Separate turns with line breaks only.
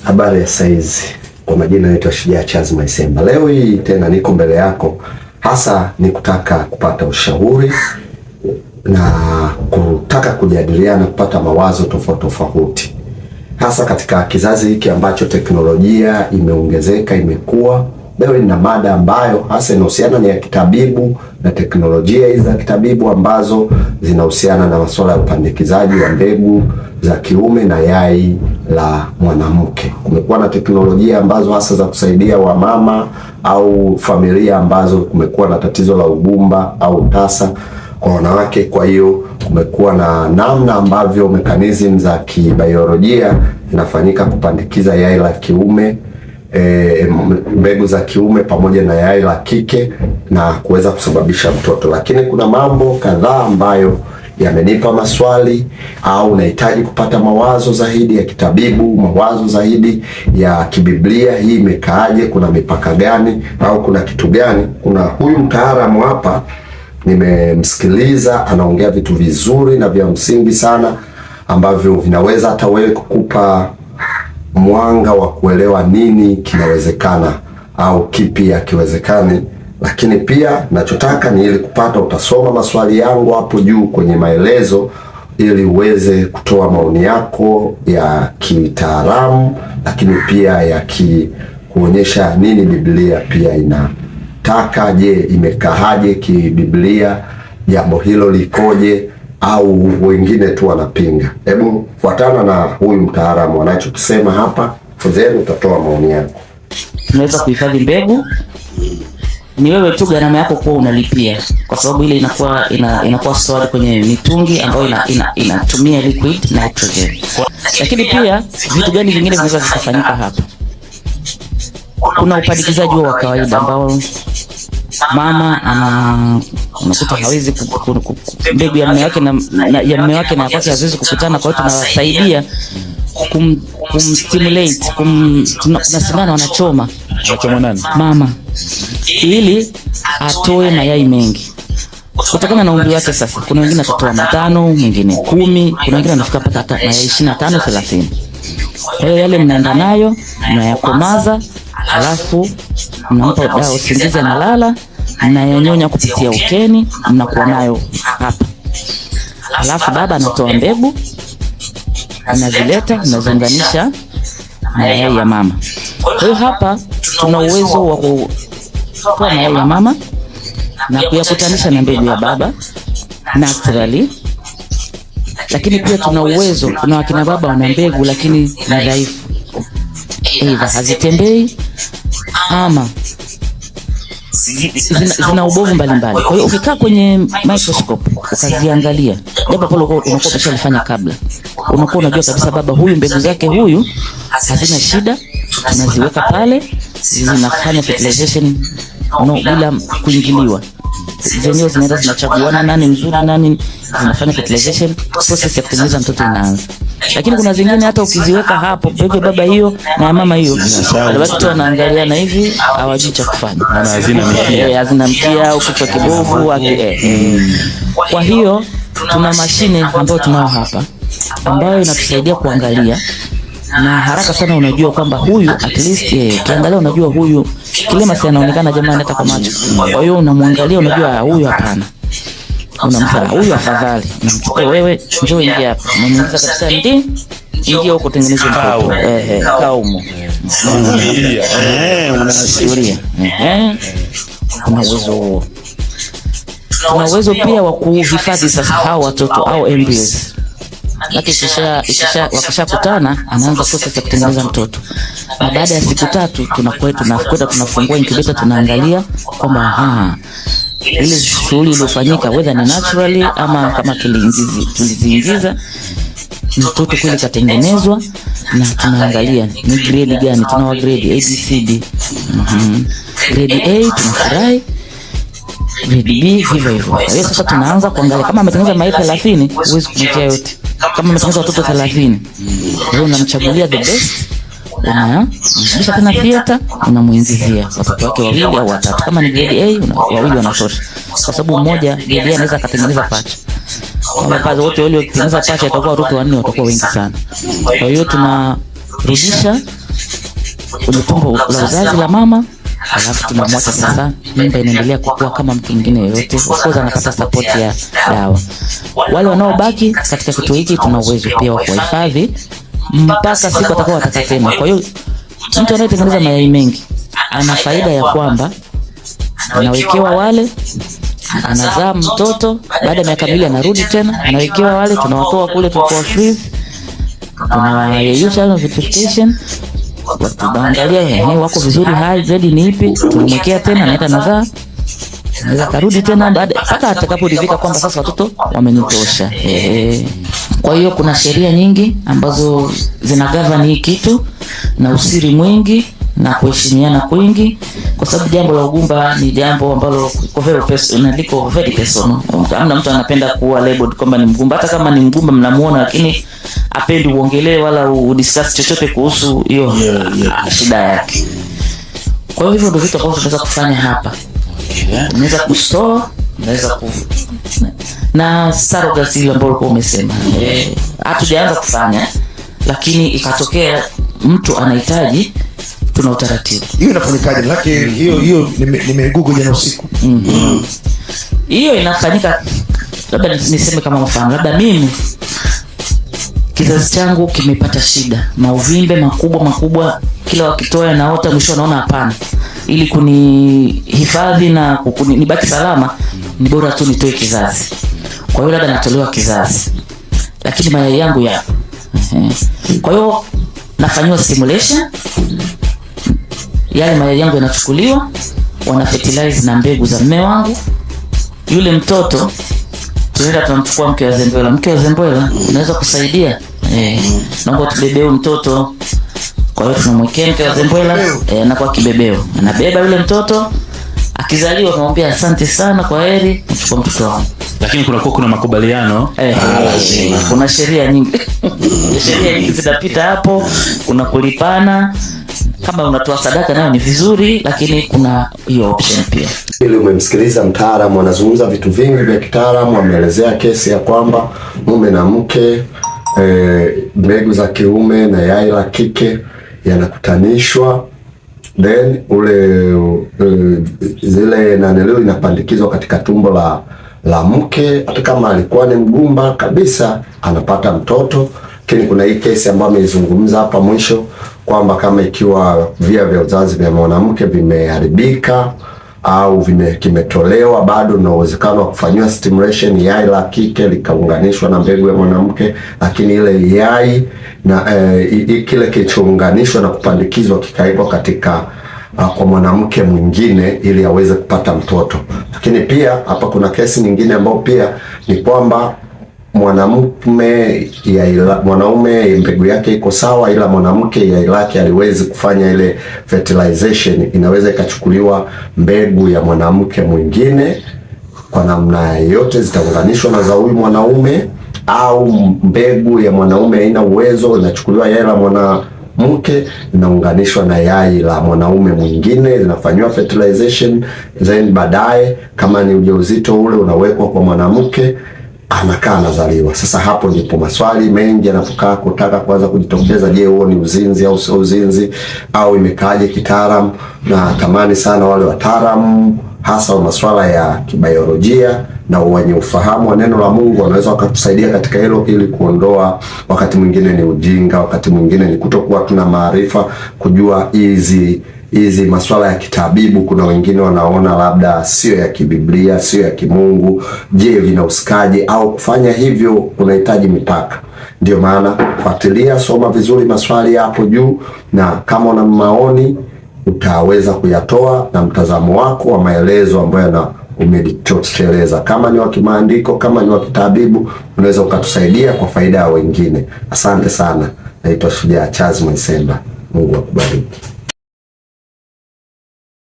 Habari ya saizi, kwa majina naitwa Shujaa Charles Maisemba. Leo hii tena niko mbele yako, hasa ni kutaka kupata ushauri na kutaka kujadiliana, kupata mawazo tofauti, hasa katika kizazi hiki ambacho teknolojia imeongezeka, imekuwa. Leo ina mada ambayo hasa inahusiana ni ya kitabibu na teknolojia hizi za kitabibu ambazo zinahusiana na masuala ya upandikizaji wa mbegu za kiume na yai la mwanamke. Kumekuwa na teknolojia ambazo hasa za kusaidia wamama au familia ambazo kumekuwa na tatizo la ugumba au tasa kwa wanawake. Kwa hiyo kumekuwa na namna ambavyo mekanizmu za kibiolojia zinafanyika kupandikiza yai la kiume, mbegu za kiume pamoja na yai la kike na kuweza kusababisha mtoto. Lakini kuna mambo kadhaa ambayo yamenipa maswali au nahitaji kupata mawazo zaidi ya kitabibu, mawazo zaidi ya kibiblia. Hii imekaaje? Kuna mipaka gani au kuna kitu gani? Kuna huyu mtaalamu hapa, nimemsikiliza, anaongea vitu vizuri na vya msingi sana ambavyo vinaweza hata wewe kukupa mwanga wa kuelewa nini kinawezekana au kipi hakiwezekani. Lakini pia nachotaka ni ili kupata, utasoma maswali yangu hapo juu kwenye maelezo ili uweze kutoa maoni yako ya kitaalamu, lakini pia ya kuonyesha nini Biblia pia inataka. Je, imekaaje kibiblia? Jambo hilo likoje? Au wengine tu wanapinga? Hebu fuatana na huyu mtaalamu anachokisema hapa, then utatoa maoni yako.
Tunaweza kuhifadhi mbegu, ni wewe tu gharama yako kuwa unalipia, kwa sababu ile inakuwa stored kwenye mitungi ambayo inatumia liquid nitrogen. Lakini pia vitu gani vingine vinaweza kufanyika hapa? Kuna upandikizaji wa kawaida ambao mama unakuta hawezi mbegu ya mume wake ya mume wake na kwake haziwezi kukutana. Kwa hiyo tunawasaidia kumstimulate, tunasimama wanachoma nani? Mama, ili atoe mayai mengi kutokana na umri wake. Sasa kuna wengine atatoa 5, mwingine 10, kuna wengine anafika mpaka mayai 25, 30. Kwa hiyo yale mnaenda nayo, mnayakomaza, halafu mnampa dawa usingizi, analala, mnayanyonya kupitia ukeni, mnakuwa nayo hapa. Halafu baba anatoa mbegu, anazileta, anaziunganisha na mayai ya mama. Kwa hiyo hapa tuna uwezo wa kutoa mayai ya mama na kuyakutanisha na mbegu ya baba naturally. Lakini pia tuna uwezo, kuna wakina baba wana mbegu lakini ni dhaifu, aidha hazitembei ama zina ubovu mbalimbali. Kwa hiyo ukikaa kwenye microscope ukaziangalia, japo pale unakuwa umeshalifanya kabla, unakuwa unajua kabisa baba huyu mbegu zake huyu hazina shida, tunaziweka pale, zinafanya fertilization bila kuingiliwa. Zenyewe zinaenda zinachaguana nani mzuri nani, zinafanya fertilization, process ya kutengeneza mtoto inaanza. Lakini kuna zingine hata ukiziweka hapo bebe baba hiyo na mama hiyo, watu tu wanaangaliana hivi, hawajui cha kufanya, hazina mkia au kichwa kibovu. Kwa hiyo tuna mashine ambayo tunao hapa ambayo inatusaidia kuangalia na haraka sana unajua kwamba huyu at least kiangalia unajua huyu kilema si anaonekana jamani hata kwa macho. Kwa hiyo unamwangalia unajua huyu hapana, unamsema huyu afadhali, unamchukua wewe njoo ingia hapa, unamuuliza kabisa ingia huko tengeneza mtoto kaumu unashuhudia. Kuna uwezo huo. Tuna uwezo pia wa kuhifadhi sasa hao watoto au embryos. Lakini wakishakutana anaanza process ya kutengeneza mtoto, na baada ya siku 3 tunakwenda tunafungua incubator, tunaangalia kwamba ile shughuli iliyofanyika whether ni naturally ama kama tuliziingiza mtoto kweli katengenezwa, na tunaangalia ni grade gani, tunawa grade ABCD. Grade A tunafurahi, grade B hivyo hivyo. Kwa hiyo sasa tunaanza kuangalia kama ametengeneza mayai 30, huwezi kumtia yote. Kama ametengeneza watoto 30, wewe unamchagulia the best, kisha tena theater unamuingizia watoto wake 2 au 3. Kama ni grade A 2 wanatosha, kwa sababu mmoja grade A anaweza kutengeneza pacha. Kama kazi wote wale wakitengeneza pacha itakuwa watoto 4 watakuwa wengi sana. Kwa hiyo tunarudisha kwenye tumbo la uzazi la mama, alafu tunamwacha sasa, mimba inaendelea kukua kama mtu mwingine yoyote. Of course anapata support ya dawa. Wale wanaobaki katika kituo hiki tuna uwezo pia wa kuhifadhi mpaka siku atakao wataka tena. Kwa hiyo mtu anayetengeneza mayai mengi ana faida ya kwamba anawekewa wale, anazaa mtoto, baada ya miaka miwili anarudi tena, anawekewa wale, tunawatoa kule, tunakuwa freeze, tunayeyusha vitrification, tunaangalia wako vizuri, high grade ni ipi, tunamwekea tena, anaenda nazaa, anaweza karudi tena baada mpaka atakaporidhika kwamba sasa watoto wamenitosha. Kwa hiyo kuna sheria nyingi ambazo zinagovern hii kitu, na usiri mwingi na kuheshimiana kwingi, kwa sababu jambo la ugumba ni jambo ambalo kwa very personal. Hamna mtu anapenda kuwa labeled kwamba ni mgumba, hata kama ni mgumba mnamuona, lakini apendi uongelee wala udiscuss chochote kuhusu hiyo shida yake. Kwa hiyo hivyo ndio vitu ambavyo tunaweza kufanya hapa. Unaweza kustore, unaweza na surrogacy ile ambayo umesema. Hatujaanza kufanya, lakini ikatokea mtu anahitaji, tuna utaratibu.
Hiyo inafanyikaje? Lakini hiyo nimegoogle jana usiku.
Hiyo inafanyika, labda niseme kama mfano, labda mimi kizazi changu kimepata shida, mauvimbe makubwa, kila wakitoa naota, mwisho naona hapana, ili kunihifadhi na nibaki salama, ni bora tu nitoe kizazi. Kwa hiyo labda natolewa kizazi, lakini mayai yangu yapo. Kwa hiyo nafanywa stimulation, yale mayai yangu yanachukuliwa, wana fertilize na mbegu za mume wangu. Yule mtoto tunaenda tunamchukua mke wa Zembwela. Mke wa Zembwela unaweza kusaidia, naomba tubebeo mtoto. Kwa hiyo tunamwekea mke wa Zembwela na kwa kibebeo anabeba yule mtoto, akizaliwa tunamwambia asante sana, kwa heri, mchukua mtoto wangu.
Lakini kuna makubaliano,
kuna sheria nyingi sheria nyingi zinapita hapo, kuna kulipana. Kama unatoa sadaka nayo ni vizuri, lakini kuna hiyo option pia.
Ili umemsikiliza mtaalamu, anazungumza vitu vingi vya kitaalamu, ameelezea kesi ya kwamba mume na mke, mbegu za kiume na yai la kike yanakutanishwa, then zile naneleo inapandikizwa katika tumbo la mke. Hata kama alikuwa ni mgumba kabisa, anapata mtoto. Lakini kuna hii kesi ambayo ameizungumza hapa mwisho kwamba kama ikiwa via vya uzazi vya mwanamke vimeharibika au kimetolewa, bado na uwezekano wa kufanywa stimulation, yai la kike likaunganishwa na mbegu ya mwanamke, lakini ile yai na kile kilichounganishwa na kupandikizwa kikaekwa katika kwa mwanamke mwingine ili aweze kupata mtoto. Lakini pia hapa kuna kesi nyingine ambayo pia ni kwamba mwanaume mbegu yake iko sawa, ila mwanamke yai lake aliwezi kufanya ile fertilization, inaweza ikachukuliwa mbegu ya mwanamke mwingine kwa namna yote, zitaunganishwa na za huyu mwanaume, au mbegu ya mwanaume haina uwezo, inachukuliwa yai la mwanamke inaunganishwa na yai la mwanaume mwingine, zinafanywa fertilization, then baadaye kama ni ujauzito ule unawekwa kwa mwanamke, anakaa anazaliwa. Sasa hapo ndipo maswali mengi yanapokaa kutaka kuanza kujitokeza. Je, huo ni uzinzi au sio uzinzi, au imekaaje kitaalamu? Na tamani sana wale wataalamu hasa wa masuala ya kibiolojia na wenye ufahamu wa neno la Mungu wanaweza wakatusaidia katika hilo, ili kuondoa, wakati mwingine ni ujinga, wakati mwingine ni kutokuwa tuna maarifa, kujua hizi masuala ya kitabibu. Kuna wengine wanaona labda sio ya kibiblia, sio ya kimungu. Je, linahusikaje? Au kufanya hivyo kunahitaji mipaka. Ndio maana fuatilia, soma vizuri maswali hapo juu, na kama una maoni utaweza kuyatoa na mtazamo wako wa maelezo ambayo umetosheleza. Kama ni wa kimaandiko, kama ni wa kitabibu, unaweza ukatusaidia kwa faida ya wengine. Asante sana. Naitwa Shujaa Charles Mwaisemba. Mungu akubariki.